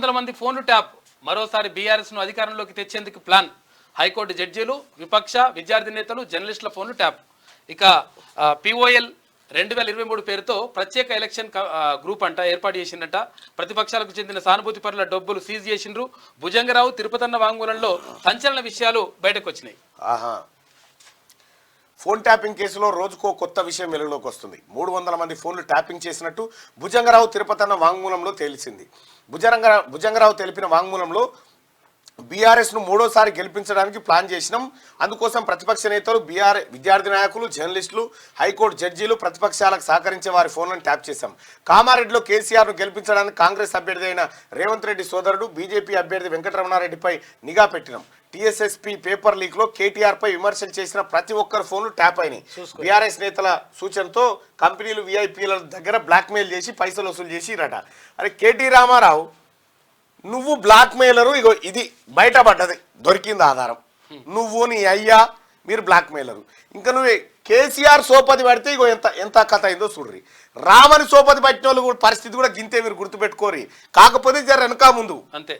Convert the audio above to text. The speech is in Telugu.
300 మంది ఫోన్లు ట్యాప్. మరోసారి బీఆర్ఎస్ ను అధికారంలోకి తెచ్చేందుకు ప్లాన్. హైకోర్టు జడ్జీలు, విపక్ష, విద్యార్థి నేతలు, జర్నలిస్టుల ఫోన్లు ట్యాప్. ఇక POL 2023 పేరుతో ప్రత్యేక ఎలక్షన్ గ్రూప్ అంట ఏర్పాటు చేసిందంట. ప్రతిపక్షాలకు చెందిన సానుభూతి పరుల డబ్బులు సీజ్ చేసిండ్రు. భుజంగరావు తిరుపతన్న వాంగ్మూలంలో సంచలన విషయాలు బయటకు వచ్చినాయి. ఫోన్ ట్యాపింగ్ కేసులో రోజుకో కొత్త విషయం వెలుగులోకి వస్తుంది. 300 మంది ఫోన్లు ట్యాపింగ్ చేసినట్టు భుజంగరావు తిరుపతన్న వాంగ్మూలంలో తేలిసింది. భుజంగరావు తెలిపిన వాంగ్మూలంలో బీఆర్ఎస్ను మూడోసారి గెలిపించడానికి ప్లాన్ చేసినాం. అందుకోసం ప్రతిపక్ష నేతలు, విద్యార్థి నాయకులు, జర్నలిస్టులు, హైకోర్టు జడ్జీలు, ప్రతిపక్షాలకు సహకరించే వారి ఫోన్లను ట్యాప్ చేశాం. కామారెడ్డిలో కేసీఆర్ను గెలిపించడానికి కాంగ్రెస్ అభ్యర్థి అయిన రేవంత్ రెడ్డి సోదరుడు బీజేపీ అభ్యర్థి వెంకటరమణారెడ్డిపై నిఘా పెట్టినాం. TSSP పేపర్ లీక్ లో KTR పై విమర్శలు చేసిన ప్రతి ఒక్కరి ఫోన్లు ట్యాప్ అయినాయి. బీఆర్ఎస్ నేతల సూచనతో కంపెనీలు VIPల దగ్గర బ్లాక్మెయిల్ చేసి పైసలు వసూలు చేసిరట. అరే KT రామారావు, నువ్వు బ్లాక్ మెయిలరు. ఇగో ఇది బయటపడ్డది, దొరికింది ఆధారం. నువ్వు నీ అయ్యా మీరు బ్లాక్ మెయిలరు. ఇంకా నువ్వే KCR సోపతి పడితే ఇగో ఎంత కథ అయిందో చూడ్రి. రామని సోపతి పట్టిన వాళ్ళు పరిస్థితి కూడా గింతే, మీరు గుర్తుపెట్టుకోరి. కాకపోతే జర వెనక ముందు అంతే.